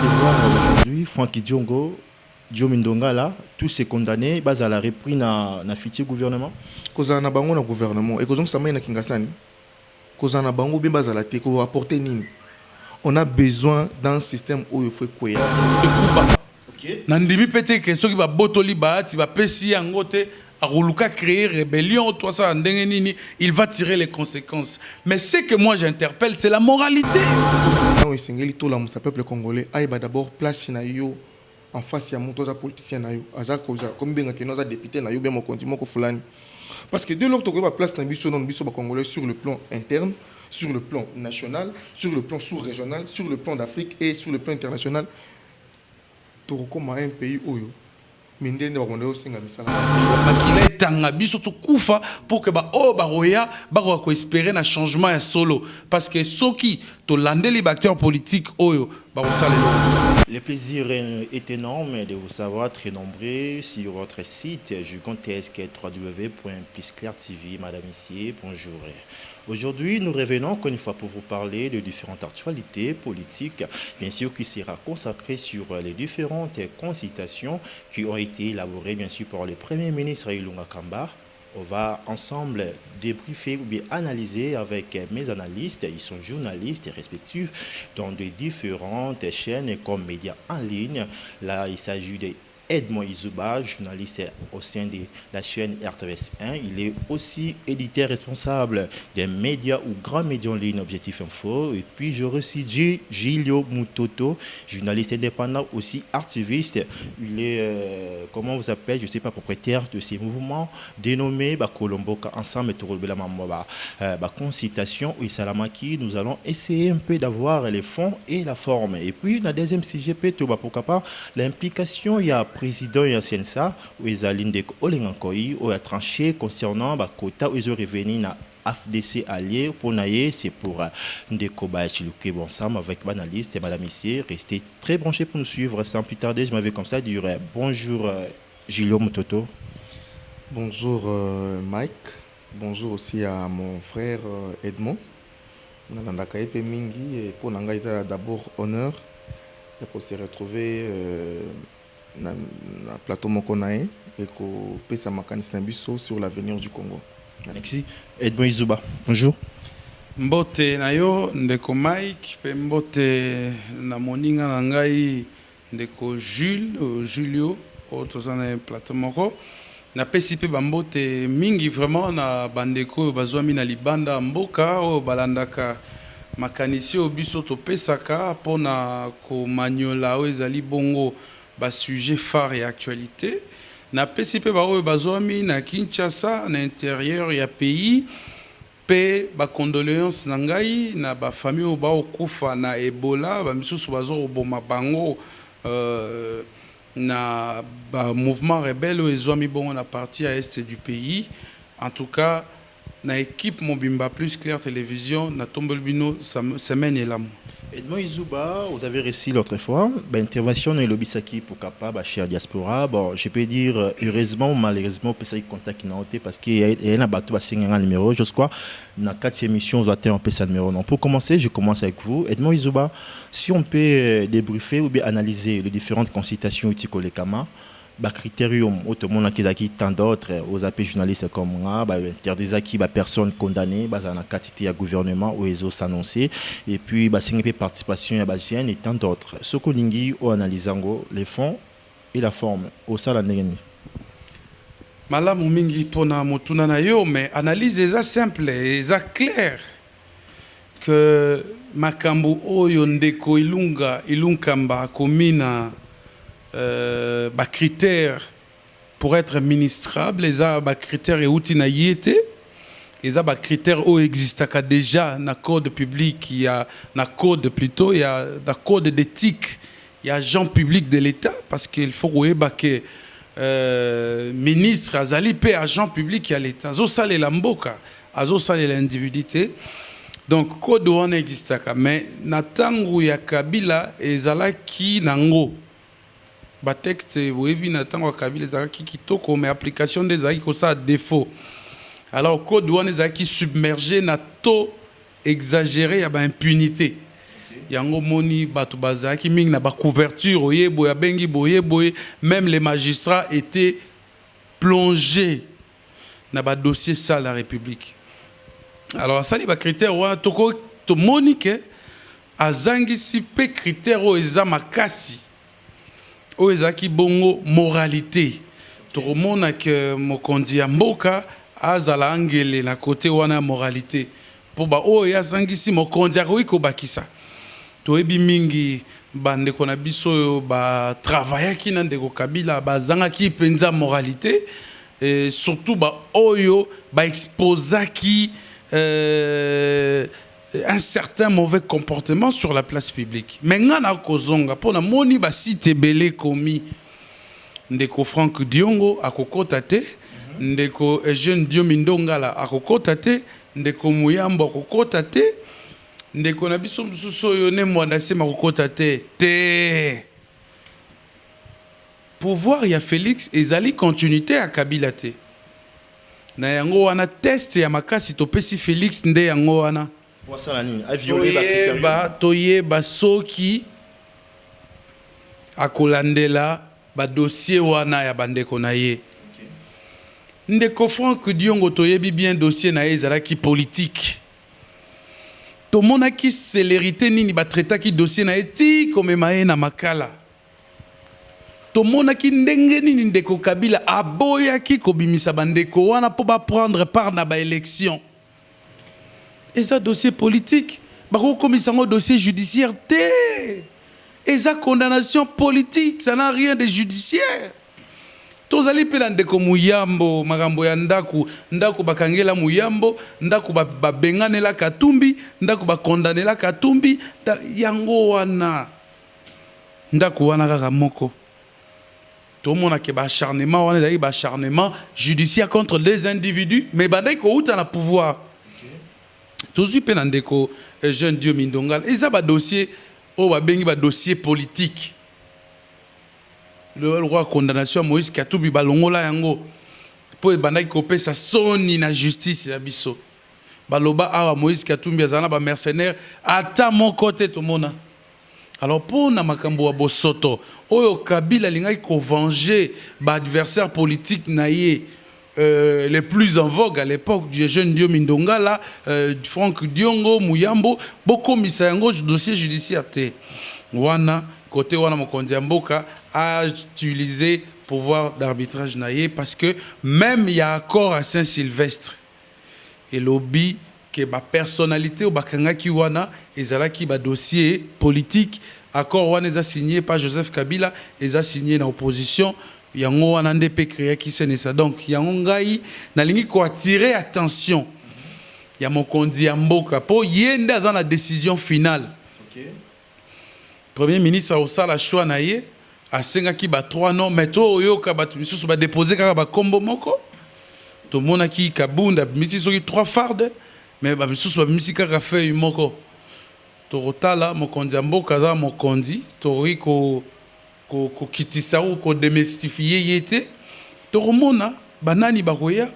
de voir aujourd'hui Francky Diongo, Diomi Ndongala, tous ces condamnés, bas à la reprise na futur gouvernement. Kozana bango na gouvernement et kozong samay na kingasani. Kozana bango bien bas à la tête, ko apporter nini. On a besoin d'un système où il faut quoi. Nandimi pété que ceux qui va botoli ba ti va pesi angote a ruluka créer rébellion toi ça ndenge nini il va tirer les conséquences. Mais ce que moi j'interpelle c'est la moralité. Non, isengeli tout la musa peuple congolais aïba d'abord place na yo en face ya moto za politicien na yo aza koza comme benga ke noza député na yo bien mo continue ko fulani. Parce que de l'autre côté ba place na biso non biso ba congolais sur le plan interne, sur le plan national, sur le plan sous-régional, sur le plan d'Afrique et sur le plan international. Comme un pays où mindende bakonde singa misala makila etanga biso to kufa pour que ba o ba roya ba ko espérer na changement ya solo parce que soki to landeli ba acteurs politiques oyo ba osalelo. Le plaisir est énorme de vous savoir très nombreux sur votre site gigantesque www.plusclair.tv. Madame, Messieurs, bonjour. Aujourd'hui, nous revenons encore une fois pour vous parler de différentes actualités politiques, bien sûr qui sera consacrée sur les différentes consultations qui ont été élaborées bien sûr par le Premier ministre Ilunga Kamba. On va ensemble débriefer ou bien analyser avec mes analystes, ils sont journalistes respectifs dans de différentes chaînes comme médias en ligne. Là, il s'agit de Edmond Izuba, journaliste au sein de la chaîne RTVS 1. Il est aussi éditeur responsable des médias ou grands médias en ligne Objectif Info. Et puis je reçois Gilio Mutoto, journaliste indépendant, aussi activiste. Il est, comment on vous appelle, je ne sais pas, propriétaire de ces mouvements dénommés Colomboka Ensemble et Concitation ou Salamaki. Nous allons essayer un peu d'avoir les fonds et la forme. Et puis, dans le deuxième sujet, l'implication, il y a président et CNSA, où ils ont a tranché concernant le quota où ils ont revenu na AFDC allié pour naïe, c'est pour Ndeko Bachilouké ensemble avec l'analyste et Madame Messieurs. Restez très branchés pour nous suivre sans plus tarder. Je m'avais comme ça dire bonjour Gilio Mutoto. Bonjour Mike. Bonjour aussi à mon frère Edmond. Nalandaka Epe Mingi et pour Nangaïza d'abord honneur pour se retrouver na plateau Mokonae et qu'on pèse à Makanisnabiso sur l'avenir du Congo. Merci. Edmond Izuba, bonjour. Mbote nayo ndeko Mike pe mbote na moninga na ngai ndeko Julio otozana plateau moko na pesipe bambote mingi vraiment na bandeko bazwami na libanda mboka o balandaka makanisi obiso to pesaka pona ko maniola o ezali bongo ba sujet phare et actualité na pesipe ba o bazwami na Kinshasa na intérieur ya pays pe ba condoléances na ngai na ba famille o ba okufa na Ebola ba misusu bazo boma bango na ba mouvement rebelle ezwami bongo na partie à est du pays. En tout cas na équipe Mobimba Plus Clair Télévision na Tombolbino semaine et l'âme. Edmond Izuba, vous avez réussi l'autre fois, intervention dans le Lobisaki pour capable cher diaspora. Bon, je peux dire heureusement ou malheureusement peut ça y contact parce qu'il y a un bateau à un numéro, je crois. Dans 4e émission, on doit un peu ça numéro. Non, pour commencer, je commence avec vous. Edmond Izuba, si on peut débriefer ou bien analyser les différentes consultations utiles au Lekama, critérium tout le monde qui tant d'autres aux appels journalistes comme moi interdisent qui personnes condamnées dans la quantité à gouvernement où ils ont annoncé et puis signer participation à Bagien et tant d'autres ce qu'on lingi ou analysant les fonds et la forme au sala ndengeni malamu mingi pona motuna na yo mais analyse est simple et clair que makambo oyo ndeko Ilunkamba komina critères pour être ministrable, les critères et outils na yété, les critères où existent déjà dans code public, il y a dans code plutôt, il y a dans code d'éthique, il y a agent public de l'État parce qu'il faut que ministre azali pe agent public à l'État, azo sale la mboka, azo sale l'individualité. Donc code on existe mais natangu ya Kabila ezala ki nango ba texte webi na tango Kabila ezalaki kitoko mais application des aki ko ça défaut. Alors code douane ezalaki submergé na taux exagéré ya ba impunité. yango moni batu bazaki mingi na ba couverture oye boya bengi boye boye, même les magistrats étaient plongés dans ba dossier ça la République. Alors ça les ba critères wa toko to monique azangisi pe critères o eza makasi o ezaki bongo moralité. To mona que mokonzi ya mboka azala angele na côté wana moralité. Pour ba o ya zangisi mokonzi akoiko bakisa. Toyebi mingi bande kona biso ba travaillaki na ndeko Kabila bazangaki penza moralité et surtout ba oyo ba exposaki un certain mauvais comportement sur la place publique. Mais ngana kozonga pona moni ba site belé commis ndeko Franck Diongo akokota te, ndeko Eugène Diomindongala akokota te, ndeko Muyambo akokota te, ndeko na biso mususu oyo ne mwanda sema kokota te. Pouvoir ya Félix ezali continuité à Kabila te. Na yango wana test ya makasi topesi Félix nde yango wana. Pour ça la ligne, a violé ba critères. Toyeba soki akolandela ba dossier wana ya bandeko na ye. Ndeko Franck Diongo toyebi bien dossier na ye ezalaki politique. Tomonaki célérité nini ba traitaki dossier na ye ti komema ye na makala. Tomonaki ndenge nini ndeko Kabila aboyaki kobimisa bandeko wana po ba prendre part na ba élection. Et ça dossier politique, bako komisa ngo dossier judiciaire té. Et ça condamnation politique, ça n'a rien de judiciaire. Tozali pe ndeko Muyambo makambo ya ndaku bakangela Muyambo, ndaku babenganela Katumbi, ndaku bakondamnela Katumbi, yango wana ndaku wana kaka moko. Tout le monde a un acharnement, on a un acharnement judiciaire contre des individus, mais bandai ko uta na pouvoir. Toujours pe ndeko jeune Dieu Mindongal, et ça ba dossier o ba bengi ba dossier politique. Le roi condamnation Moïse Katumbi balongola yango po bandai ko pesa soni na justice ya biso. Baloba awa Moïse Katumbi azana ba mercenaire ata mon côté tout mona. Alors pour na makambo wa bosoto oyo Kabila lingaki ko venger ba adversaire politique naie les plus en vogue à l'époque du jeune Dio Mindongala, Franck Diongo, Muyambo, beaucoup misayango dossier judiciaire te. Wana côté wana mokonzi mboka a utilisé pouvoir d'arbitrage naie parce que même il y a accord à Saint-Sylvestre et lobby que ba personnalité ou bakanga ki wana ezalaki ba dossier politique accord wana eza signé par Joseph Kabila eza signé na opposition yango wana ndep créé ki senesa donc yango ngai nalingi ko attirer attention ya mokonzi ya mboka po yenda za na décision finale. OK. Premier ministre au sala choix na ye asenga ki ba 3 noms mais to oyo ka ba misusu ba déposer kaka ba kombo moko to mona ki kabunda misusu ki 3 fardes mais ba misusu ba misika ka feuille moko to rotala mokonzi ya mboka za mokonzi to riko ko kitisa ou ko démystifier yete to mona banani bakoya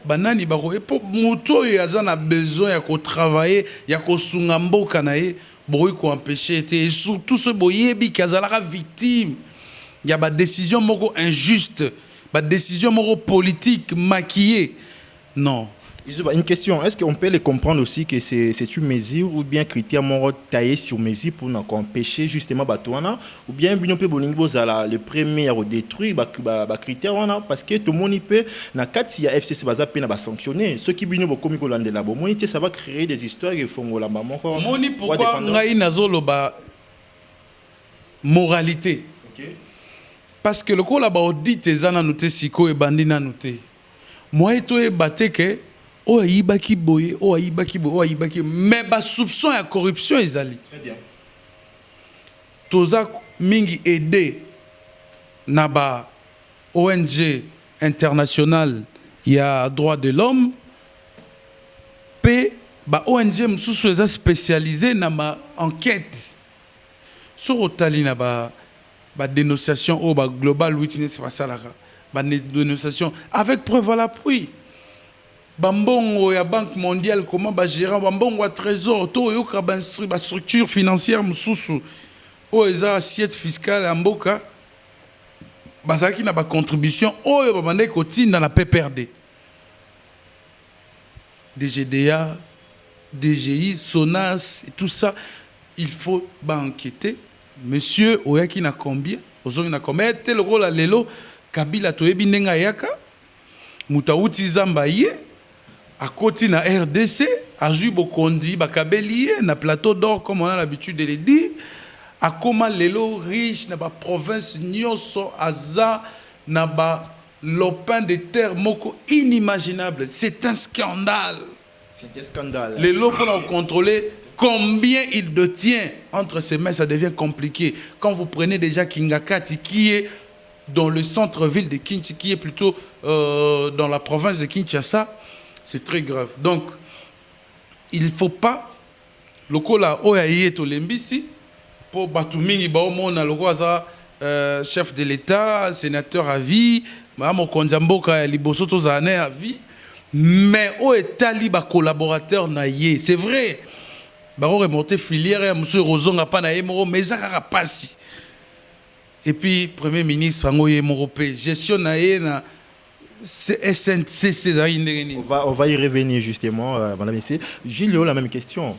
po muto yaza na besoin ya ko travailler ya ko sunga mboka na ye boy ko empêcher et surtout ce boyebi kazala victime ya ba décision moko injuste ba décision moko politique maquillée. Non. Une question, est-ce qu'on peut les comprendre aussi que c'est une mesure ou bien critère taillé sur mesure pour empêcher justement Batouana ou bien on peut le premier à détruire critère parce que tout le monde peut na 4 si FCC va sanctionner ceux qui viennent beaucoup de la bonne ça va créer des histoires et font la maman moni pourquoi ngai nazolo ba moralité. OK. Parce que le ko la ba audit ezana noté siko e bandina noté moi eto e bateke o ayibaki boye mais ba soupçon ya corruption ezali. Très bien. Toza mingi aidé na ba ONG international ya droit de l'homme pe ba ONG msusu eza spécialisé na ma enquête sur otali na ba dénonciation au ba global witness fasalaka ba dénonciation avec preuve à l'appui. bambongo ya Banque mondiale comment ba gérant bambongo à trésor to yoka ba structure financière mususu o eza assiette fiscale en mboka bazaki na ba contribution oyo ba bande ko tinda na PPRD DGDA DGI Sonas et tout ça il faut ba enquêter monsieur oyaki na combien ozongi na combien tel rôle lelo Kabila toyebi ndenga yaka mutauti zamba ye à côté na RDC, à Jubokondi, Bakabeli, na plateau d'or, comme on a l'habitude de le dire, à comment l'élo riche, na ba province nyoso, aza, na ba lopin de terre moko inimaginable. C'est un scandale. C'est un scandale. L'élo pour contrôler combien il détient entre ses mains, ça devient compliqué. Quand vous prenez déjà Kingakati, qui est dans le centre-ville de Kinshasa, qui est plutôt dans la province de Kinshasa, c'est très grave. Donc, il ne faut pas, le kola oyaye to lembisi, pour Batumingi Baomona, le roi chef de l'État, sénateur à vie, Mamo Konzamboka Liboso Tozane à vie, mais au État libre collaborateur naïe. C'est vrai. Baro remonté filière, monsieur Rozonga pas naïe, mais ça n'a pas si. Et puis, Premier ministre, Angoye Moropé, gestion naïe na. On va y revenir justement, madame ici. Gilles, la même question.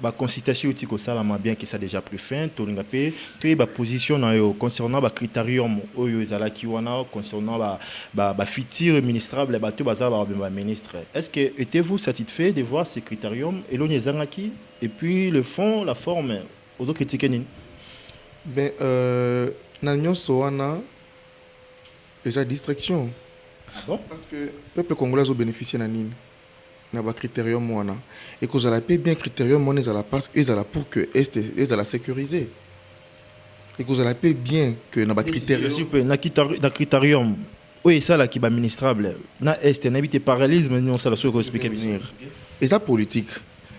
La consultation au Salama, bien que ça a déjà pris fin, tu as une position concernant le critérium concernant le futur ministrable, ministre. Est-ce que êtes-vous satisfait de voir ces critériums et puis le fond, la forme, au critiquer? Ben, Nagnon Soana, déjà distraction. Ah bon? Parce que le peuple congolais a bénéficié de Nini. Il y a un critérium. Et que vous avez bien critérium, parce qu'ils ont pour que ils la sécuriser. Et que vous avez bien que dans le critérium. Dans critérium, oui, ça là qui est administrable. Na est un habité paralysme, nous ça la soit expliquer bien. Et ça politique.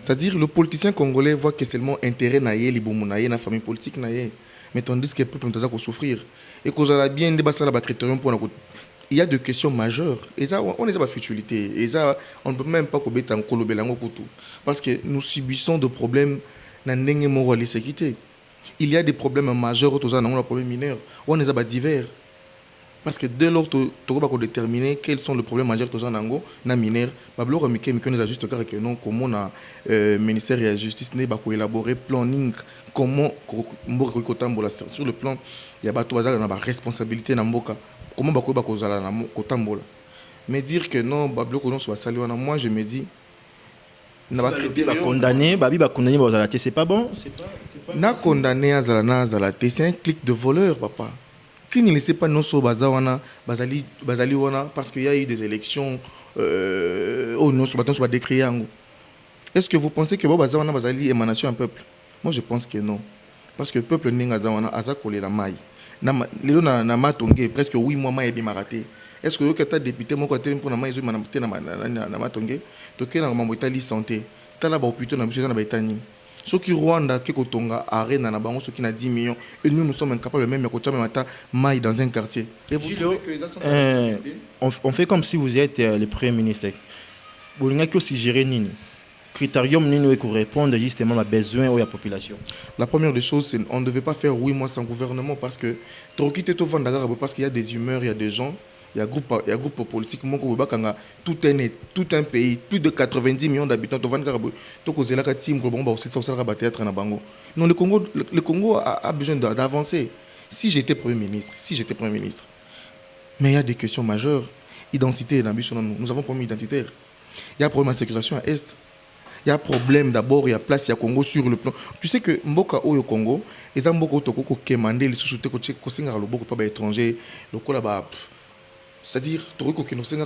C'est-à-dire le politicien congolais voit que seulement intérêt naïe, les boumou naïe, la famille politique naïe. Mais tandis que le peuple doit souffrir. Et que vous avez bien débattu le critérium pour il y a des questions majeures. Et ça, on n'est pas futilité. Et ça, on ne peut même pas couper en kolobelango kutu. Parce que nous subissons des problèmes dans la sécurité. Il y a des problèmes majeurs autour de nos problèmes mineurs. On est divers. Parce que dès lors que tu vas déterminer quels sont les problèmes majeurs autour de nos mineurs, nous a juste que non, comment le ministère de la Justice n'a pas élaboré planning, comment sur le plan, il y a des responsabilités dans le comment bakoba kozala na kotambola mais dire que non babloko non soit sali wana moi je me dis na ba condamné bazala c'est pas bon c'est pas na condamné azala c'est un clic de voleur papa qui ne laisse pas non so bazawana bazali wana parce qu'il y a eu des élections non so décrié yango. Est-ce que vous pensez que bazawana bazali émanation un peuple? Moi je pense que non, parce que le peuple ninga zawana azakolé la maille na matongé presque 8 mois mai bien raté. Est-ce que vous êtes député mon côté pour na mai na matongé to ke na mambo itali santé tala ba hôpital na biso na baitani soki Rwanda ke kotonga arena na bango soki na 10 millions et nous sommes incapables même de kotia mata mai dans un quartier. Et vous on fait comme si vous êtes le premier ministre. Bolinga ko si gérer nini critérium nini qui répondre justement aux besoins de la population. La première des choses, c'est on ne devait pas faire 8 mois sans gouvernement parce que parce qu'il y a des humeurs, il y a des gens, il y a un groupe politique, tout un pays, plus de 90 millions d'habitants, non, le Congo a besoin d'avancer. Si j'étais Premier ministre, mais il y a des questions majeures. Identité, nous avons un problème identitaire. Il y a un problème de sécurisation à Est. Il y a un problème d'abord, il y a place, il y a Congo sur le plan. Tu sais que Mboka au Congo, les Mboka Toko Kemande, les sous-soutés qui sont pas étrangers, le coup là-bas. C'est-à-dire, Toriko qui nous sont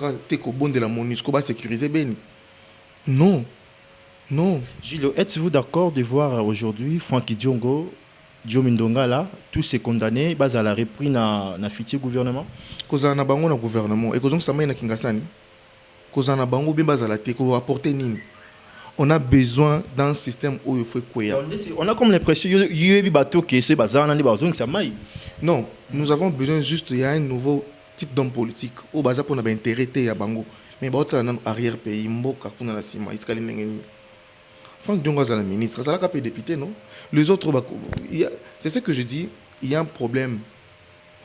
bon de la MONUSCO va sécuriser Ben. Non. Non. Gilles, êtes-vous d'accord de voir aujourd'hui Francky Diongo, Diomindonga là, tous ces condamnés, bas à la reprise dans le futur gouvernement? Cause na bango na gouvernement et cause ça na Kingasani. Cause na bango bien bas à la tête ko apporter nini. On a besoin d'un système où il faut quoi. On a comme l'impression non, nous avons besoin juste il y a un nouveau type d'homme politique au bazar pour nous intérêt à bango. mais baotala nano arrière pays mboka kuna na nsima etikali ndenge nini. Franck Diongo azala ministre azalaka mpe député non, les autres c'est ce que je dis, il y a un problème.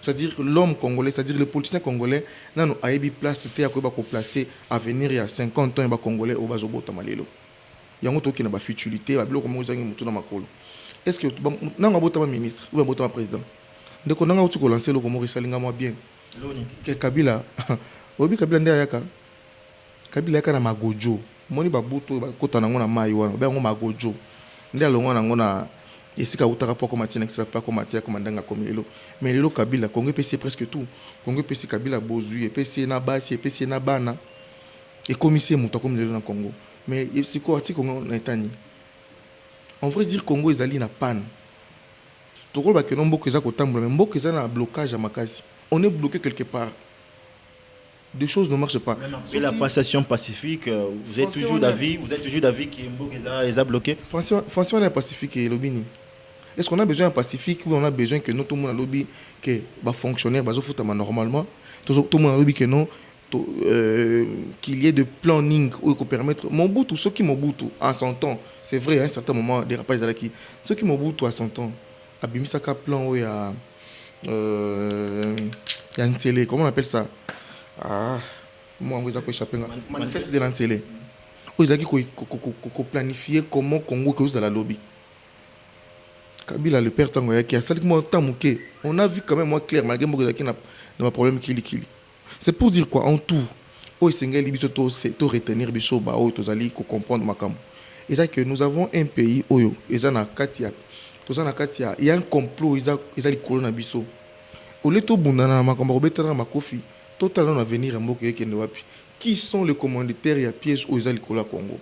C'est-à-dire l'homme congolais, c'est-à-dire le politicien congolais, nano ayebi place te akoyeba ko placer avenir ya 50 ans ba congolais au bazobota malelo. Yango toki na ba futilité ba biloko mo zangi mutu na makolo. Est-ce que nanga bota ba ministre ou bota ba président? Ndeko nanga uti ko lancer loko mo risalinga mo bien. Loni Ke Kabila obi Kabila nde ayaka. Kabila yaka na magojo. Moni ba buto ba kota nango na mai wana ba ngo magojo. Nde alongo nango na esika utaka poko matina extra pas comme matia comme ndanga comme lelo. Mais lelo Kabila Congo PC presque tout. Congo PC Kabila bozui PC na basi PC na bana. Et commissaire muta comme lelo na Congo. Mais c'est quoi article Congo na etani? On vrai dire Congo ezali na panne. Toko ba que non mboko eza ko tambola mais mboko eza na blocage à makasi. On est bloqué quelque part. Des choses ne marchent pas. Et la passation pacifique, vous êtes toujours d'avis que Mbok est bloqué. Franchement, on est pacifique et lobby. Est-ce qu'on a besoin d'un pacifique ou on a besoin que tout le monde a lobby que va fonctionner normalement, tout le monde a lobby que non qu'il y ait de planning où il permettre Mobutu, ceux qui Mobutu à son temps, c'est vrai à un certain moment des rapages qui ceux qui Mobutu à son temps abimisaka plan où il y a une télé, comment on appelle ça? Moi, on a échappé. Manifeste de l'Ancélé. Ils ont planifié comment Congo que vous allez lobby. Kabila, le père Tangoya, qui a sali moi tant mouké. On a vu quand même moi clair, malgré beaucoup de dans problème qui. C'est pour dire quoi en tout. Oh, Sengel, Ibisoto, c'est tout retenir Bishoba, oh, Tozali, comprendre ma cam. Et c'est que nous avons un pays, oh, ils ont Katia. Il y a un complot, ils ont les colons Bisso. Au lieu de Bundana, ma combat, Betana, ma Kofi. Totalement avenir à Mboké Kendoapi. Qui sont les commanditaires et à piège aux Alikola Congo?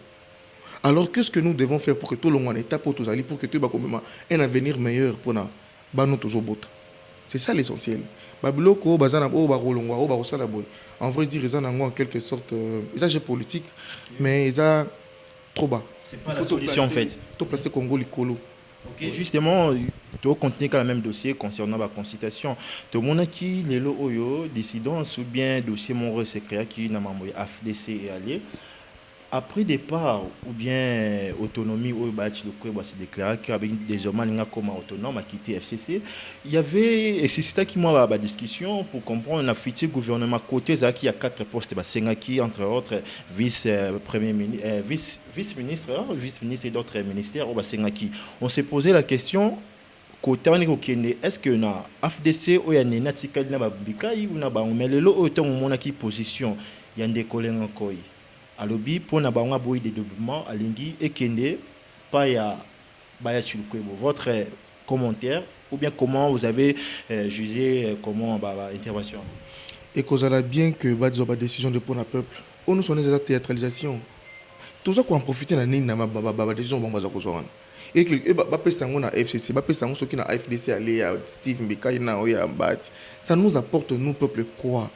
Alors qu'est-ce que nous devons faire pour que tout le monde étape pour tous pour que tout le monde ait un avenir meilleur pour nous toujours bota? C'est ça l'essentiel. Babiloko bazana o barolongwa o barosala boy. En vrai dire ils ont en quelque sorte usage politique mais ils ont trop bas. C'est pas la solution en fait. Tout placer Congo Likolo. Ok, justement, tu vas continuer avec le même dossier concernant la consultation. Tout le monde qui les oyo décidant ou bien dossier mon secret qui n'a pas FDC et allié. Après départ ou bien autonomie ou bâti le quoi s'est déclaré qu'avec des hommes comme autonome a quitté FCC, il y avait et c'est ça qui moi la discussion pour comprendre la future gouvernement côté ça qui a 4 postes qui entre autres vice premier ministre vice ministre et d'autres ministères au qui on s'est posé la question côté est-ce que na FDC ou ya nenatikali na babikai ou na ba melelo autant mona qui position ya ndekole ngakoi alobi pour na bango boy de développement alingi ekende pas ya baya chulukwebo. Votre commentaire ou bien comment vous avez jugé comment intervention et causera bien que ba décision de pour le peuple on nous sonne des théâtralisation tout ça qu'on profiter na nini na ba décision bon baza kozwana et que ba pesa ngo na FCC ba pesa ngo soki na FDC aller à Steve Mbikai na oya mbati ça nous apporte nous peuple quoi?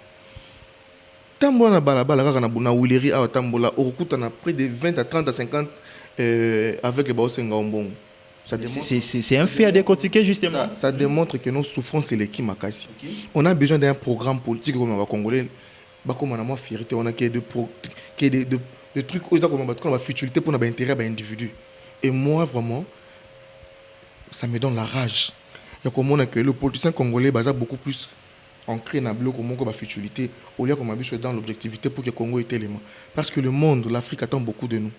Tambola na balabala kaka na buna wileri a tambola okuta na près de 20 à 30 à 50 avec les baosenga ombongo. C'est un fait à décortiquer justement. Ça démontre que nos souffrances c'est les qui makasi. Okay. On a besoin d'un programme politique comme on va congolais. Ba comme on a moins fierté, on a que de trucs aux comme on va futilité pour notre intérêt à individu. Et moi vraiment ça me donne la rage. Il y a comme on a que le politicien congolais basa beaucoup plus ancré dans le bloc au la futilité au lieu qu'on m'a dans l'objectivité pour que le Congo ait élément. Parce que le monde, l'Afrique attend beaucoup de nous.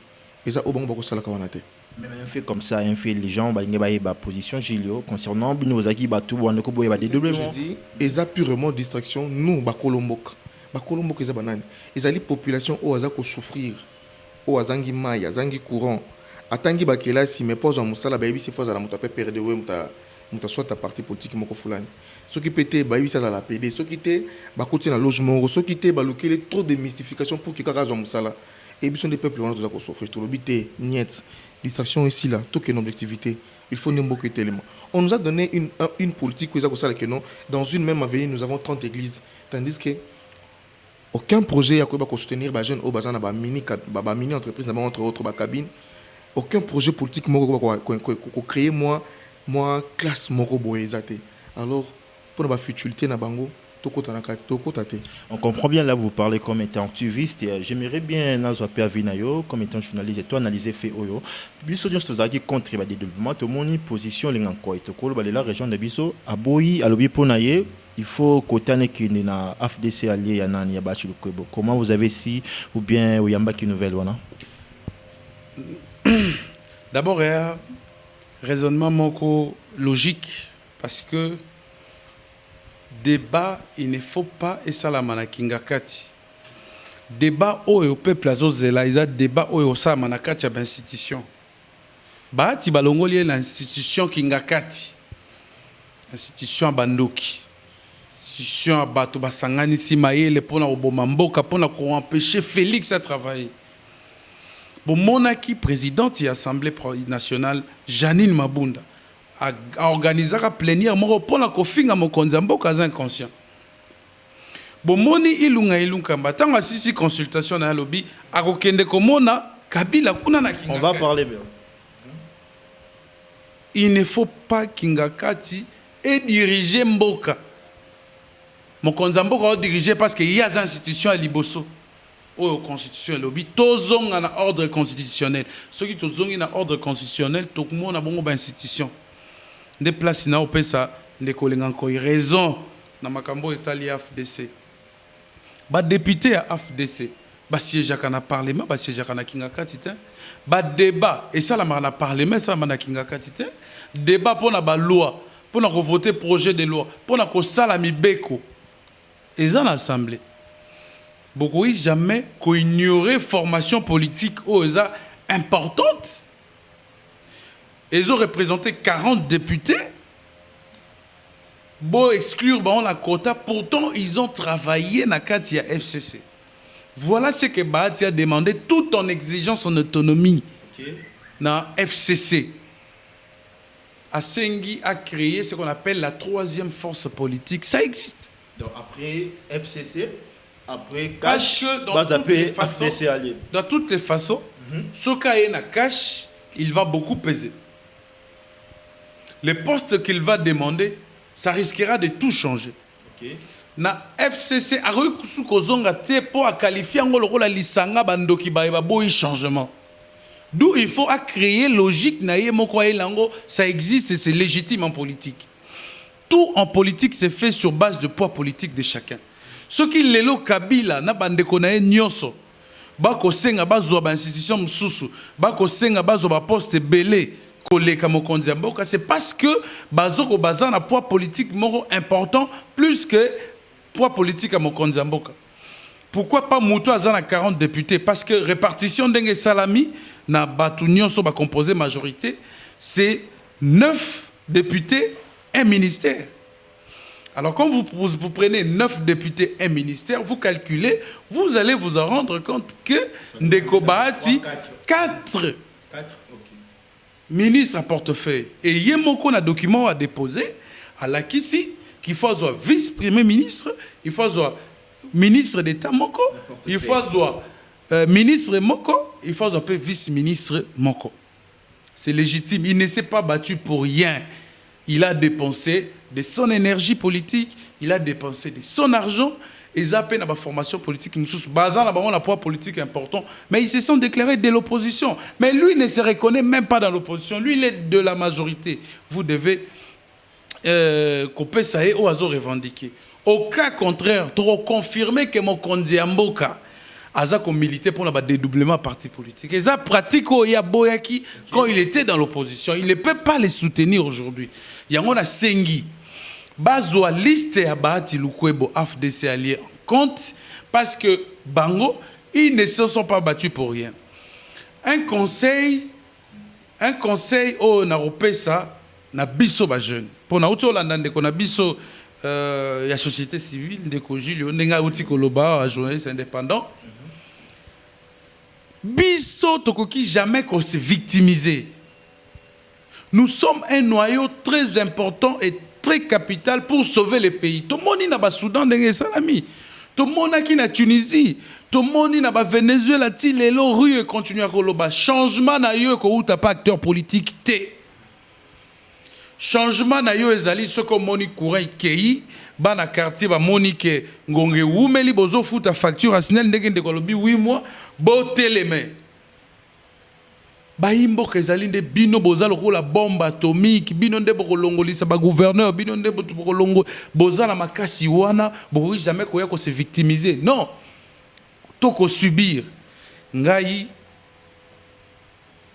Et ça, au bon beaucoup ça la kawanate. Même un fait comme ça, un fait les gens ba position Gilio concernant Binozaki Batou ou Andoko Boye ba dédoublement. Je dis, et ça purement distraction nous ba Kolombok. Ba Kolombok eza banane. Ils allaient population au hasard ko souffrir. Au azangi mai, azangi courant. Atangi ba kelasi mais pose en musala ba yebisi fois à la mutape perdre we muta soit ta parti politique moko fulani. Ceux qui pétaient, bah, ça la PD. Ceux qui étaient, bah, côté dans le logement. Ceux qui étaient, bah, trop de mystification pour qu'ils carrent dans ça là. Et ils sont des peuples, on a tous souffrir. Tout le but est niet. Distraction ici là, tout est une objectivité. Il faut nous beaucoup d'éléments. On nous a donné une politique que non. Dans une même avenue, nous avons 30 églises. Tandis que aucun projet à quoi soutenir les jeunes au bazar na mini entreprise entre autres ba cabine. Aucun projet politique qu'on créer moi classe moko boyezate. Alors pour la futilité na bango On comprend bien là, vous parlez comme étant activiste. Et j'aimerais bien, Nazwapé Avinayo, comme étant journaliste, et toi analyser fait Oyo. Biso Dion Stozaki contre le développement, tout le monde position l'ingakoi. Tout le monde la région de Biso, Aboyi, Alobi Ponaye. Il faut côté qui na FDC allié ya nani ya bachi lukwebo. Comment vous avez si ou bien Oyamba qui nouvelle wana? D'abord, il y a un raisonnement logique parce que débat, il ne faut pas et ça la manakingakati. Débat au peuple azozela, il y a débat au sa manakati à institution. Bahati balongoli l'institution kingakati. Institution bandoki. Institution à bato basangani simaye le pona obomamboka pona ko empêcher Félix à travailler. Bon monaki présidente de l'Assemblée nationale Janine Mabunda a organisé la plénière pona ko finga mokonzi mboka za inconscient. Bon moni ilunga mbata sisi consultation na lobby a kokende komona Kabila kuna na kinga. On va parler bien. Il ne faut pas Kingakati et diriger mboka. Mokonzi mboka diriger parce qu'il y a des institutions à Liboso. Au constitution lobby tozong na ordre constitutionnel ceux qui tozongi na ordre constitutionnel tout le monde a bon institution des places na opesa de kolenga ko raison na makambo etali FDC ba député à FDC ba siège kana parlement ba siège kana kinga katite ba débat et ça la na parlement ça na kinga katite débat pour na ba loi pour na voter projet de loi pour na ko sala mibeko et ça l'assemblée. Beaucoup jamais ignorer formation politique importante. Ils ont représenté 40 députés. Bon exclure la quota, pourtant ils ont travaillé dans Katia FCC. Voilà ce que Bahati a demandé, tout en exigeant son autonomie dans FCC. Assengi a créé ce qu'on appelle la troisième force politique. Ça existe. Donc après FCC, après cash, dans toutes les façons, ce qu'il y a cash, il va beaucoup peser. Le poste qu'il va demander, ça risquera de tout changer. Na FCC a reçu kozonga te pour qualifier ngolo la lisanga bandoki ba boy changement. D'où il faut créer logique na ye moko lango, ça existe et c'est légitime en politique. Tout en politique c'est fait sur base de poids politique de chacun. Ce qui lelo Kabila na bande konae nyonso bako senga bazwa ba institution mususu bako senga bazwa ba poste belé koleka mokonzi mboka c'est parce que bazoko bazana poids politique moro important plus que poids politique à mokonzi mboka. Pourquoi pas muto azana 40 députés parce que répartition d'enge salami na batu nyonso ba composer majorité c'est 9 députés un ministère. Alors, quand vous prenez 9 députés et un ministère, vous calculez, vous allez vous en rendre compte que Ndeko Bahati, 4 ministres à portefeuille. Et Yemoko a un document à déposer à la Kissi, qu'il faut avoir vice-premier ministre, il faut avoir ministre d'État Moko, il faut avoir ministre Moko, il faut avoir vice-ministre Moko. C'est légitime. Il ne s'est pas battu pour rien. Il a dépensé de son énergie politique, il a dépensé de son argent, et ils ont peine à la formation politique. Bazan a un poids politique important, mais ils se sont déclarés de l'opposition. Mais lui ne se reconnaît même pas dans l'opposition, lui il est de la majorité. Vous devez couper ça et oiseau revendiquer. Au cas contraire, trop confirmer que mon Kondiamboka a milité pour le dédoublement parti politique. Et ça pratique Boyaki quand il était dans l'opposition. Il ne peut pas les soutenir aujourd'hui. Il y a un Sengi. Bazo liste à Bahati Lukwebo FDC allié en compte parce que Bango, ils ne se sont pas battus pour rien. Un conseil au Naropesa na biso ba jeune. Pour na auto landande ko na biso la société civile de Julio Nenga outi koloba journaliste indépendant. Biso tokoki jamais qu'on se victimiser. Nous sommes un noyau très important et très capital pour sauver le pays. Tout le monde n'a pas Soudan d'Enge Salami. Tout le monde qui na Tunisie. Tout le monde n'a pas Venezuela. Les rue continue à koloba. Changement na yo ko ou t'as pas acteur politique. changement na yo ezali ce que moni courant kei bana quartier ba moni ke ngonge wumeli bozo futa facture asinel ndenge ndeko lobi 8 mois bo teleme bayimbo kezali nde bino boza lokola bombe atomique bino nde bokolongolisa ba gouverneur bino nde bokolongo boza na makasi wana bo jamais koya ko se victimiser non to ko subir ngai.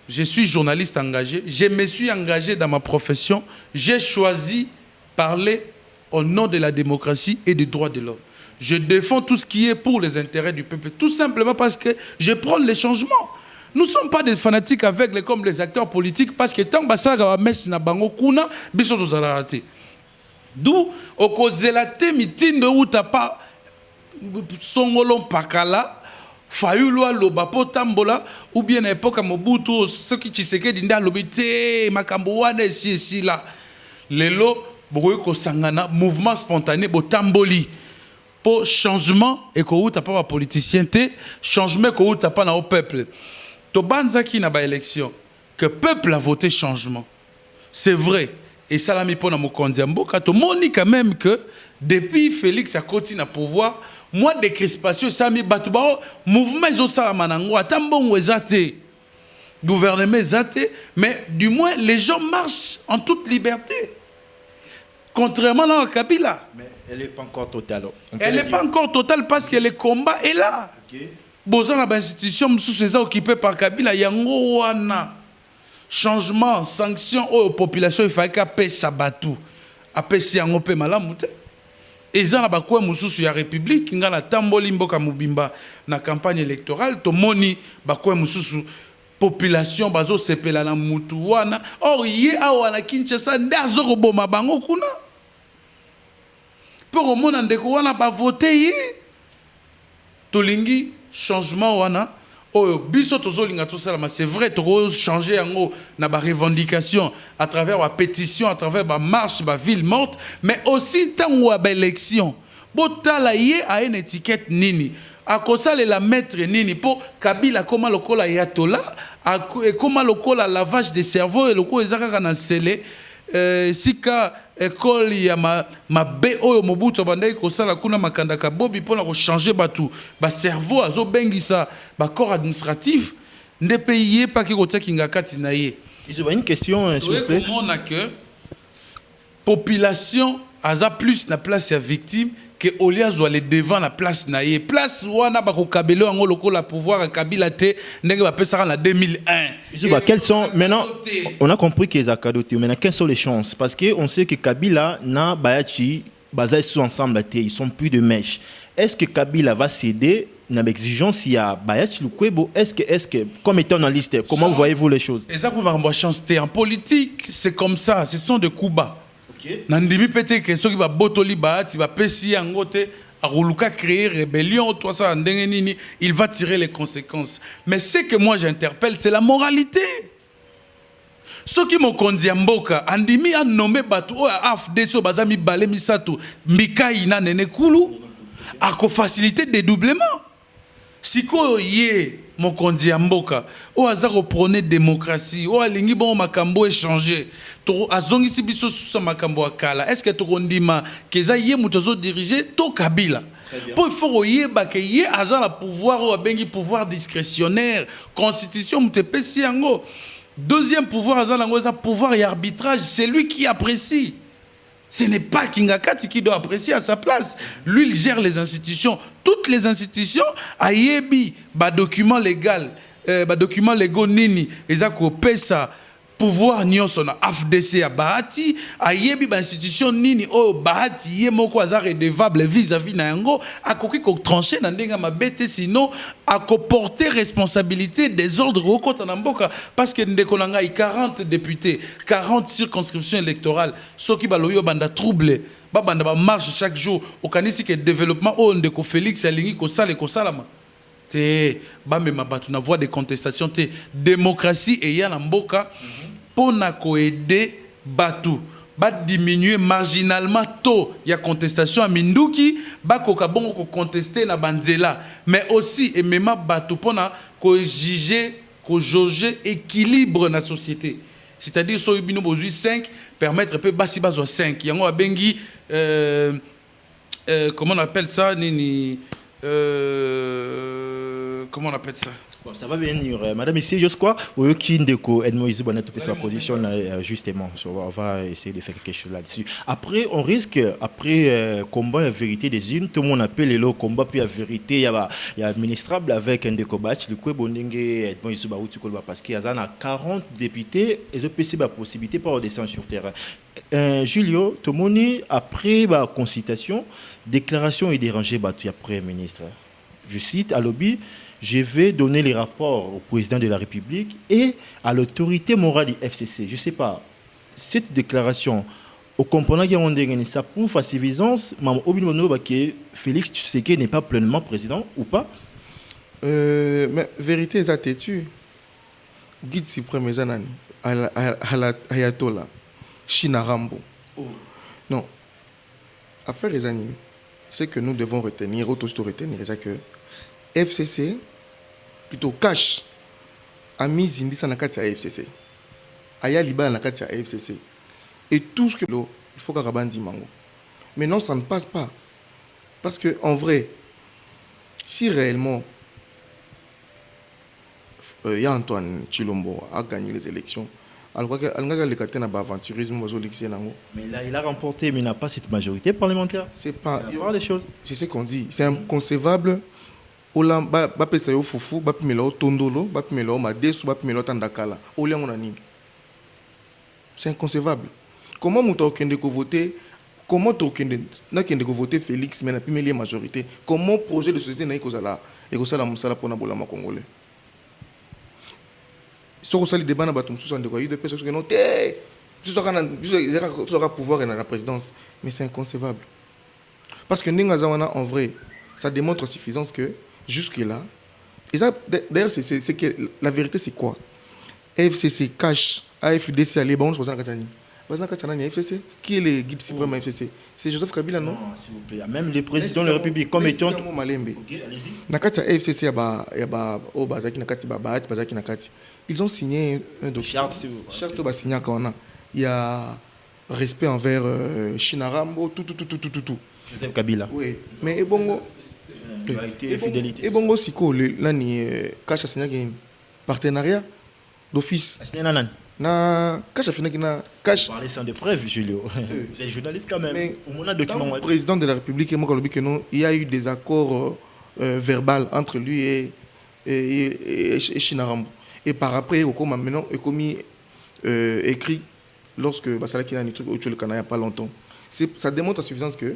Je suis journaliste engagé, je me suis engagé dans ma profession, j'ai choisi parler au nom de la démocratie et des droits de l'homme. Je défends tout ce qui est pour les intérêts du peuple, tout simplement parce que je prends les changements. Nous ne sommes pas des fanatiques aveugles comme les acteurs politiques parce que tant que ça va mettre na bango kuna, biso to raté. D'où au cause de la mitin de ou t'as pas songolon pakala. Fayulwa loba potambola ou bien à l'époque à Mobutu ce qui Tshisekedi nda lobité makambo wana ici là lelo boye ko sangana mouvement spontané botamboli pour changement et ko uta pas politicien té changement ko uta pas na au peuple to banzaki na ba élection que peuple a voté changement c'est vrai et ça l'a mis pour na mokonzi mboka to moni quand même que depuis Félix a continué à pouvoir moi de crispation ça mi batubao mouvement zo ça manango atambongo ezate gouvernement ezate mais du moins les gens marchent en toute liberté contrairement à Kabila. Mais elle n'est pas encore totale. Elle n'est pas encore totale parce que le combat est là. Bozana ba institution sous ces occupés par Kabila yango wana changement sanction aux populations il fallait qu'aper sabatu apesi yango pe malamu te. Eza na bakwe mususu ya république ngala tamboli mboka mubimba na campagne électorale to moni bakwe mususu population bazo sepela na mutu wana or ye awa na Kinshasa ndazo roboma bango kuna pour mona ndeko wana ba voter ye tolingi changement wana oh biso tozolinga to sala c'est vrai to changer yango na ba revendication à travers la pétition à travers ba marche ba ville morte mais aussi tango ba élection botala ye a une étiquette nini akosala la maître nini pour Kabila koma lokola yatola et koma lokola lavage de cerveau et loko ezaka na scellé sika école ya ma be oyo Mobutu bandai kosala kuna makanda ka bobi pona ko changer batu ba cerveau azo bengisa ba corps administratif nde pays pas ki kotia kinga kati na ye. Ils ont une question s'il vous plaît. Comment on a que population aza plus na place ya victime que Olias doit aller devant la place naie place wana ba ko kabelo ngo lokola pouvoir à Kabila te ndenge ba pesa en 2001. Quelles sont maintenant on a compris qu'ils ont cadoté maintenant quelles sont les chances parce que on sait que Kabila na Bayachi basé sous ensemble ils sont plus de mèches. Est-ce que Kabila va céder dans l'exigence il y a Bayachi Lukwebo est-ce que comme étant dans la liste comment voyez-vous les choses? Exactement ma chance en politique c'est comme ça ce sont des coups bas. Nandimi pété que ceux qui va botoli baati va pesi angote a ruluka créer rébellion toi ça ndenge nini il va tirer les conséquences mais ce que moi j'interpelle c'est la moralité ceux qui m'ont conduit mboka andimi a nommé batu o AFDC bazami balé misato mikai na nene kulu a ko faciliter dédoublement siko ye mon conduit mboka o azako prôner démocratie o alingi bon makambo échanger to azongisi biso sous makambo akala est-ce que to kondima keza ye mutozo diriger to Kabila pour faut yeba que ye azala pouvoir o bengi pouvoir discrétionnaire constitution mutepesi yango deuxième pouvoir azala ngo za pouvoir et arbitrage c'est lui qui apprécie. Ce n'est pas Kingakati qui doit apprécier à sa place. Lui, il gère les institutions. Toutes les institutions, ayebi, document légal, document légaux nini, ezako pesa, pouvoir nyonso na AFDC à Bahati, ayebi institution nini, oh Bahati, ye moko azar redevable vis-à-vis na yango, akoki ko trancher na ndenga mabete, sinon, ako porter responsabilité des ordres au côté namboka, parce que ndeko nanga 40 députés, 40 circonscriptions électorales, ceux qui baloyo banda trouble, banda ba marche chaque jour, au kanisi que développement, oh ndeko Félix, alingi ko salama. Te bamema batu na voie de contestation te démocratie et ya na mboka pour na ko aider batu ba diminuer marginalement taux ya contestation a minduki ba ko ka bongo ko contester na banzela mais aussi et même batu pona ko juger ko jauger équilibre na société c'est-à-dire so bino bozui 5 permettre peu basi bazo 5 yango abengi comment on appelle ça nini comment on appelle ça. Bon, ça va venir. Madame, ici, juste quoi? Oui, qui ndeko Edmond Izi Bonnet sa position justement. On va essayer de faire quelque chose là-dessus. Après, on risque, après combat la vérité des unes, tout le monde appelle le combat puis la vérité. Il y a administrable avec ndeko Batch, le quoi bondenge Edmond Izi Baouti Kolba parce qu'il y a 40 députés et je peux la possibilité pour descendre sur terrain. Julio, tout le monde après la consultation, déclaration est dérangée battu après ministre. Je cite à lobby. Je vais donner les rapports au président de la République et à l'autorité morale du FCC. Je ne sais pas, cette déclaration, au comprenant qu'il y a ça prouve à suffisance, que Félix Tshisekedi n'est pas pleinement président ou pas? Mais vérité, ça têtu. Guide suprême, Ayatollah, China Rambo. Non. Affaire les animes, c'est que nous devons retenir, c'est que FCC, plutôt cash, a mis Zindisa na kati ya FCC. Aya Liba na kati ya FCC. Et tout ce que il faut qu'Arabandi mango. Mais non, ça ne passe pas. Parce que en vrai, si réellement y a Antoine Chilombo a gagné les élections, alors que mais là, il a remporté, mais il n'a pas cette majorité parlementaire. C'est pas. Il y aura des choses. C'est ce qu'on dit. C'est inconcevable. Ola ba pesa yo fufu ba pimela o tondolo ba pimela o madesu ba pimela o tandakala olia ngona nini. C'est inconcevable. Comment muta okende ko voter, comment to okende na kende ko voter Félix mais na pimeli majorité, comment projet de société na ikozala et ko sala musala pona bolama congolais. So ko sali débat na batum sous ande ko yide pesa que non té sera pouvoir et na la présidence, mais c'est inconcevable. Parce que ninga zawana en vrai, ça démontre suffisance que jusque-là, et ça, d'ailleurs, c'est que la vérité, c'est quoi? FCC cache, AFDC, allez, bon, je pense que FCC. Qui est le guide suprême à FCC? C'est Joseph Kabila, non? Non, s'il vous plaît. Même le président de la République, comme étant. Ok, allez-y. Nakati FCC, ils ont signé un document. Charte, signé il y a respect envers Chinarambo, tout. Joseph Kabila. Oui, mais bon. Fidélité. Et bon aussi là ni cash a signé un partenariat d'office. Na cash a fini na cash. Parler sans de preuves, Julio. Vous êtes journaliste quand même. Mais on a document. Le président de la République et moi que non, il y a eu des accords verbaux entre lui et Chinarambo. Et par après au comme maintenant est commis écrit lorsque Basala qui a un truc au Tchèque il n'y a pas longtemps. Ça démontre à suffisance que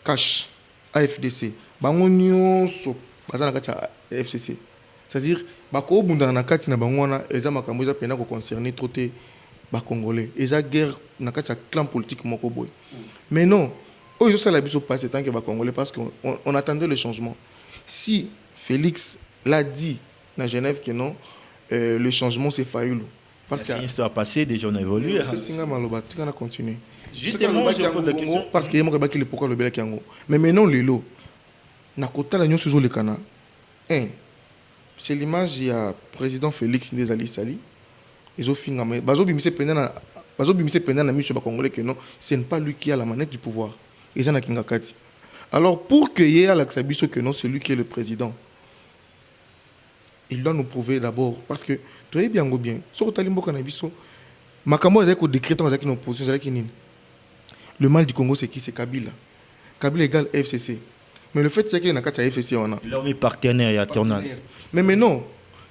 cash AFDC bango nyonso baza na kati ya FCC, c'est-à-dire bako bunda na kati na bango wana eza makambo eza pena ko concerner trop te ba congolais eza guerre na kati ya clan politique moko boy. Mais non, oyo ça la biso passe tant que ba congolais parce qu'on attendait le changement. Si Félix l'a dit na Genève que non, le changement c'est Fayulu parce que l'histoire passée déjà on a évolué. Singa maloba tika na continuer. Justement, je pose la question parce que moi qui le pourquoi le bel yango. Mais maintenant les lots na kota la nyonso le kana. C'est l'image il y a président Félix Ndezali Sali. Ils ont fini mais bazo bimise pendant na mission ba congolais que non, ce n'est pas lui qui a la manette du pouvoir. Ils en a kinga kati. Alors pour que y ait Alex Abisso que non, c'est lui qui est le président. Il doit nous prouver d'abord parce que tu es bien sur Talimbo Kanabiso makambo avec au décret dans une opposition avec nini. Le mal du Congo c'est qui? C'est Kabila. Kabila égale FCC. Mais le fait c'est qu'il y a un FCC on a. Il a mis partenaire et alternance. Mais non,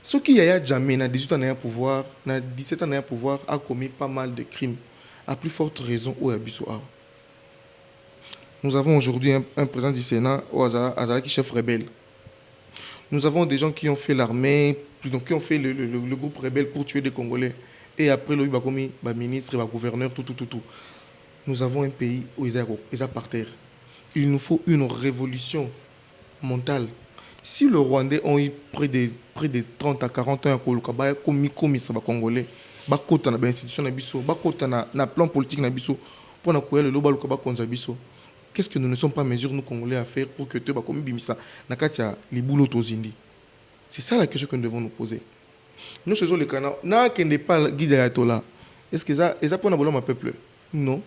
ce qui y a jamais na 18 ans à pouvoir, na 17 ans à pouvoir a commis pas mal de crimes. À plus forte raison au Abisso. Nous avons aujourd'hui un président du Sénat au Azara qui chef rebelle. Nous avons des gens qui ont fait l'armée, qui ont fait le groupe rebelle pour tuer des Congolais. Et après, le ministre, le gouverneur, tout. Nous avons un pays où ils sont par terre. Il nous faut une révolution mentale. Si le Rwandais ont eu près de 30 à 40 ans, comme ça, Congolais, bakota na institution na biso, bakota na plan politique na biso, pour na koya le loba luka bakonza biso. Qu'est-ce que nous ne sommes pas mesures, nous, Congolais, à faire pour que tu aies comme bimisa na katia les boulots tozindi? C'est ça la question que nous devons nous poser. Nous faisons le canal. Na qui n'est pas guide Ayatollah. est-ce que ça pour un ma peuple? Non.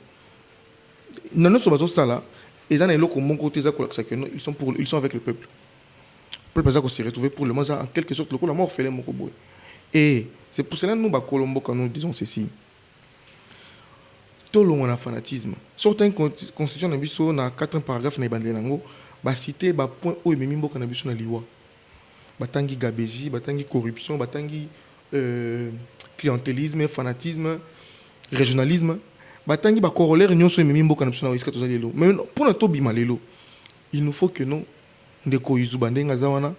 Dans notre bateau ça là, ils ont un bon côté ils sont avec le peuple. Le peuple s'est retrouvé pour le moment en quelque sorte le coup la mort fait les mokoboy. Et c'est pour cela que nous Colombo quand nous disons ceci. Tout le monde a fanatisme. Certaines constitutions na biso na 4 paragraphes na bandé nango ba citer ba point o memi mboka na biso na liwa. Batangi gabésie, batangi corruption, batangi clientélisme, fanatisme, régionalisme. Batangi ba corollaire nyonso memi mboka na biso na iska to zalelo. Mais pour na to bima lelo, il nous faut que nous ndeko izuba ndenga zawana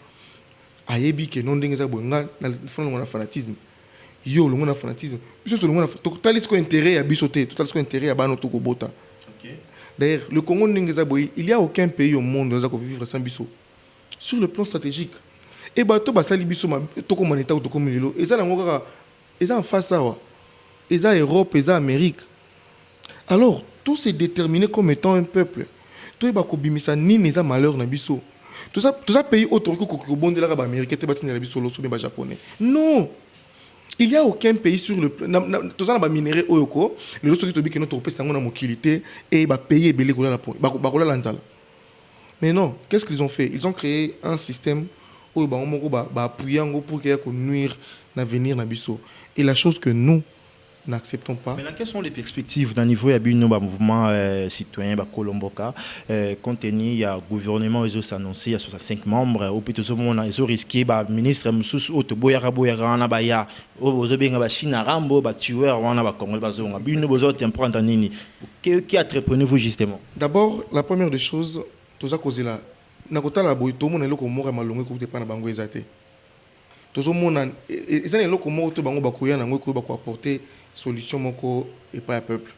ayebi que non ndenga za bonga na fona na fanatisme. Yo le monde a fanatisme. Biso le monde a total ce intérêt à bisoter, total ce intérêt à bano to ko bota. D'ailleurs, le Congo ndenga za boy, il y a aucun pays au monde qui peut vivre sans biso. Sur le plan stratégique. Et bato basali biso to ko maneta to ko milelo, eza na ngokaka eza en face ça wa. Eza Europe, eza Amérique. Alors, tout s'est déterminé comme étant un peuple. Tout ba ko bimisa ni neza malheur na biso. Tout ça pays autre que bonde la américain te batine la biso lo soubi ba japonais. Non. Il n'y a aucun pays sur le plan. Tout ça, minéré oyoko. Les autres qui ont notre pays sont en mobilité et bah payer belé kola la point. Bah lanzala. Mais non, qu'est-ce qu'ils ont fait? Ils ont créé un système où bah on va appuyer en gros pour qu'il y ait nuire l'avenir nabiso. Et la chose que nous n'acceptons pas. Mais là, quelles sont les perspectives d'un niveau il y a un mouvement citoyen Colomboka compte tenu il y a gouvernement ils ont annoncé il y a 65 membres au petit moment ils ont risqué ministre Moussous Otoboyara na baya aux obenga ba China Rambo ba tueur wana ba Congo ba zonga bino bozo temprendre nini qui entreprenez-vous justement? D'abord la première des choses tout ça cause là na kota la boy tout monde eloko moko malongwe ko te pana bango ezate tout ça monde ezana eloko moko to bango bakoya nango ko ba ko apporter solution moko et pas un peuple.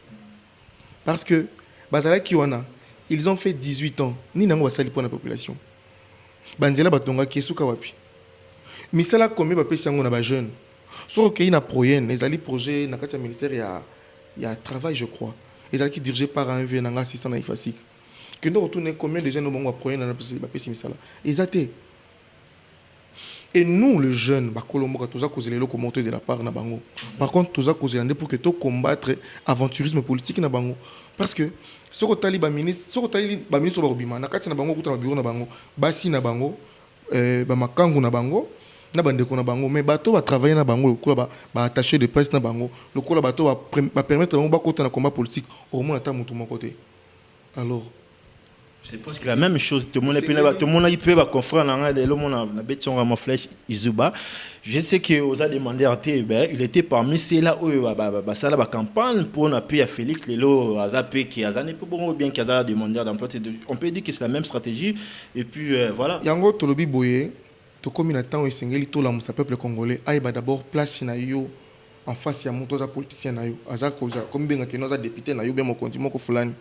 Parce que Bazala Kiwana, ils ont fait 18 ans. Ni nango basali pour la population. Banzela batonga kesuka wapi. Misala combien ba pesi yango na ba jeune. Sur que na proyen, les ali projet na kati ministère il y a travail je crois. Les ali qui dirigé par un vieux nanga assistant na ifasik. Que nous retourner combien de jeunes au bango proyen na pesi misala. Exacté. Et nous, les jeunes, Colombo, tous à cause de l'eau de la part na bango. Par contre, tous à cause de pour que tu combattre aventurisme politique na bango. Parce que ce que tu as ministre, ce que tu as ministre Barubima, na kati na bango, tu as bureau na bango, basi na bango, makangu na bango, na bandeko na bango, mais bateau va travailler na bango, le coup va attacher de presse na bango, le coup bateau va permettre bango ba côté na combat politique au moins à ta mon côté. Alors. C'est presque la même chose. Tout le monde peut confronter le monde a bêté en flèche Izuba. Je sais que vous avez demandé à TB, il était parmi ceux-là où ça la campagne pour appuyer à Félix Lelo Azapé qui a pas bon bien qu'il a demandé d'emploi. On peut dire que c'est la même stratégie et puis voilà. Yango Tolobi Boye, to comme il temps Sengeli to la musa peuple congolais, aïba d'abord place na yo en face ya montoza politicien na yo. Azako comme bien que nos députés na yo bien mo konti ko fulani.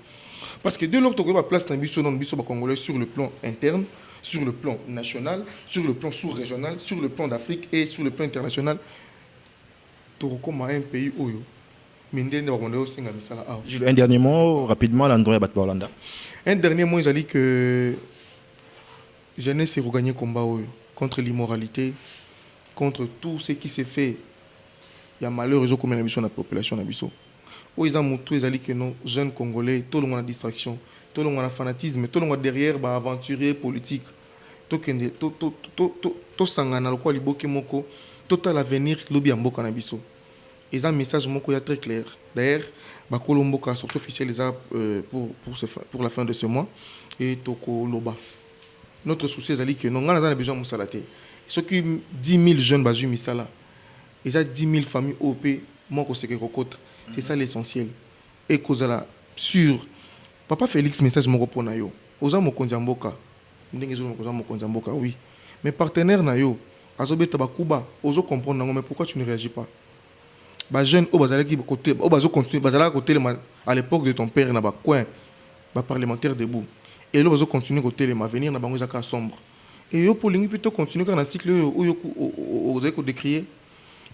Parce que de l'autre côté, la place d'un biso congolais sur le plan interne, sur le plan national, sur le plan sous-régional, sur le plan d'Afrique et sur le plan international, tu recommandes un pays où un dernier mot rapidement, l'André Batborlanda. Un dernier mot, ils ont dit que jeunesse est regagné combat contre l'immoralité, contre tout ce qui s'est fait. Il y a malheureusement comme la population nabiso. Ils ont montré que nos jeunes Congolais, tout le monde a distraction, tout le monde a fanatisme, tout le monde derrière aventurier politique. Tout sangana le quoi liboke moko, total avenir lobi amboka na biso. Ils ont un message moko ya très clair. D'ailleurs, Colombo a sorti officiel pour la fin de ce mois et toko loba. Notre souci est que nous avons besoin de musalaté. Ceux qui 10 000 jeunes basu misala, ils ont 10 000 familles OP moko seke kokota. C'est ça l'essentiel. Et Kozala, sur Papa Félix, message mon repos na yo. Oza mo konjamboka. Ndenge zo mo konjamboka, oui. Mais partenaire na yo, azobe tabakuba, ozo comprendre mais pourquoi tu ne réagis pas? Ba jeune o bazala ki côté, o bazo continuer, bazala côté à l'époque de ton père na ba coin, ba parlementaire debout. Et là bazo continuer côté les venir na bango zaka sombre. Et yo pour lingi plutôt continuer quand na cycle o yo ozo ko décrier.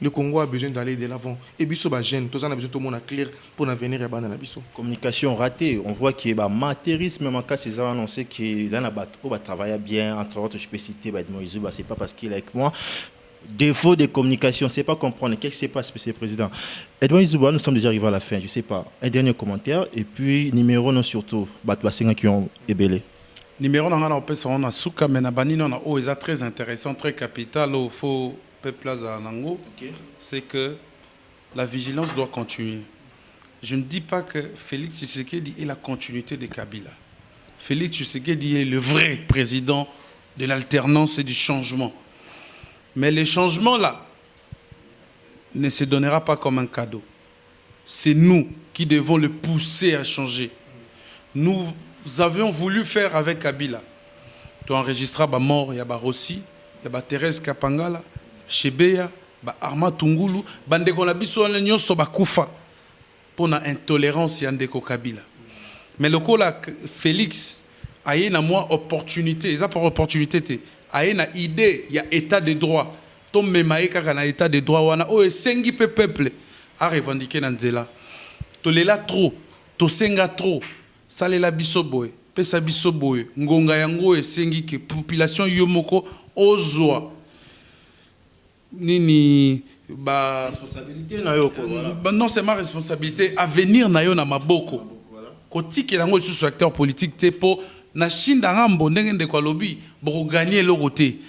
Le Congo a besoin d'aller de l'avant. Et biso ba jeune, tous on a besoin tout le monde clair pour l'avenir et bana biso. Communication ratée, on voit qu'il y a matérisme même cas ces annoncé que les ana va travailler bien entre autres je peux citer Moïse c'est pas parce qu'il est avec moi. défaut de communication, c'est pas comprendre qu'est-ce qui se passe, Monsieur le Président. Edouard Zouba, nous sommes déjà arrivés à la fin, je sais pas. Un dernier commentaire, et puis numéro non surtout, Batouasenga qui ont ébélé. Numéro non on peut on a souka mais na bani non oh est très intéressant, très capital au faut peuple à Nango. C'est que la vigilance doit continuer. Je ne dis pas que Félix Tshisekedi est la continuité de Kabila. Félix Tshisekedi est le vrai président de l'alternance et du changement. Mais le changement là ne se donnera pas comme un cadeau. C'est nous qui devons le pousser à changer. Nous avions voulu faire avec Kabila. Tu enregistreras ba mort, il y a ba Rossi, il y a ba Thérèse Kapangala, Chebeya, ba Arma Tungulu, bande ko na biso la nyonso ba kufa pour na intolérance yandeko Kabila. Mais le coup là Félix a eu na moi opportunité, ils a pas opportunité té. A une idée, il y a état de droit. Tom memaye kaka na état de droit wana o esengi pe peuple a revendiquer na nzela. To lela trop, to senga trop. Salela biso boy, pesa biso boy. Ngonga yango esengi ke population yomoko ozwa. Nini ba responsabilité na yo ko voilà. Non, c'est ma responsabilité. Avenir na yo na maboko. Kotiki lango sous acteur politique te po na shinda ngambo ndenge ndeko lobi boko gagner le côté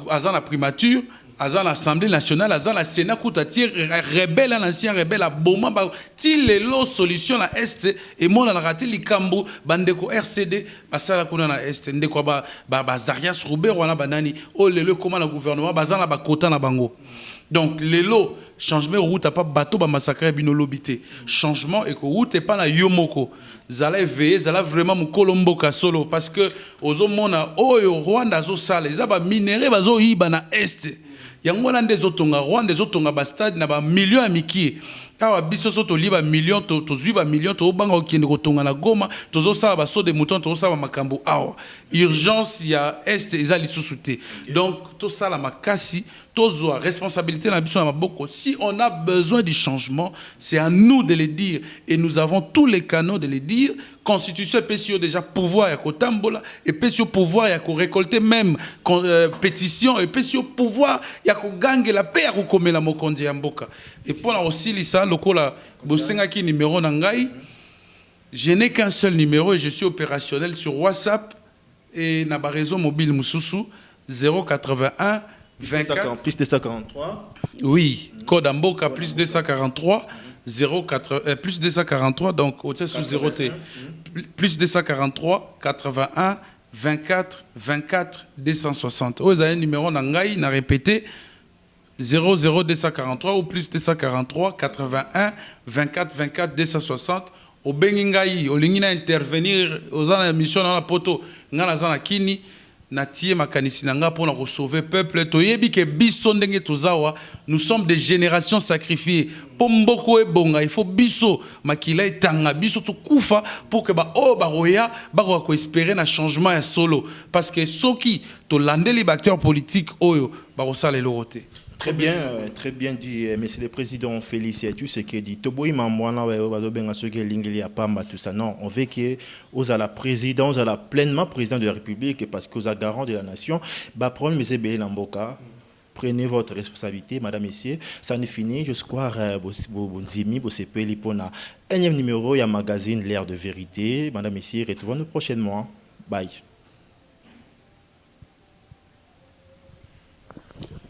azan la primature azan l'Assemblée nationale azan la Sénat kuta tir rebelle un ancien rebelle a boma ba ti lelo solution na est et mona la raté likambo bandeko RCD basala kuna na est ndeko ba Zarias Robert wana banani o lelo comment le gouvernement bazan la ba kota na bango. Donc lelo changement route pas bateau ba massacrer bino lobité changement et que route pas na yomoko zala veiller zala vraiment mu kolombo solo parce que ozo mona oyo Rwanda zo sala za ba minéraux bazo yiba na est yango na ndezo tonga Rwanda zo tonga ba stade na ba millions ya miki awa biso so to liba millions to zuiba millions to banga okende ko tonga na Goma tozo sala ba so de mouton to sala makambo awa urgence ya est ezali susute donc to sala makasi tozo responsabilité na biso na maboko. Si on a besoin du changement, c'est à nous de le dire et nous avons tous les canaux de le dire. Constitution PCO déjà pouvoir ya kotambola et PCO pouvoir ya ko récolter même pétition et PCO pouvoir ya ko gangue la paix ya ko komela mokonzi ya mboka. Et pour la aussi lisa lokola bosenga ki numéro na ngai. Je n'ai qu'un seul numéro et je suis opérationnel sur WhatsApp et na ba réseau mobile mususu 081 24 plus 243. Oui, code Amboka plus 243 plus 243 donc au sous 0 T plus 243 81 24 24 260. Vous avez un numéro nangai n'a répété 00243 ou plus 243 81 24 24 260. Au Bengingai, au Lingina intervenir aux ans mission dans la poto ngana zana kini natie makanisi nanga pour nous sauver peuple toyebi ke biso ndenge tozawa nous sommes des générations sacrifiées pour mboko ebonga il faut biso makila etanga biso to kufa pour que ba o ba roya ba ko espérer na changement ya solo parce que soki to landeli ba acteur politique oyo ba ko sala loroté. Très bien dit, Monsieur le Président. Félix, tout ce qui dit. Toboy mamwana bazobenga soki lingeli ya pamba tout ça. Non, on veut que aux à la présidence, à la pleinement président de la République parce que aux garant de la nation. Bah prendre Monsieur Beye Lamboka. Prenez votre responsabilité, Madame, Messieurs. Ça n'est fini. Je crois bonzimi, bosepeli pona. Énième numéro, il y a magazine L'Air de Vérité. Madame, Messieurs, retrouvons-nous prochainement. Bye.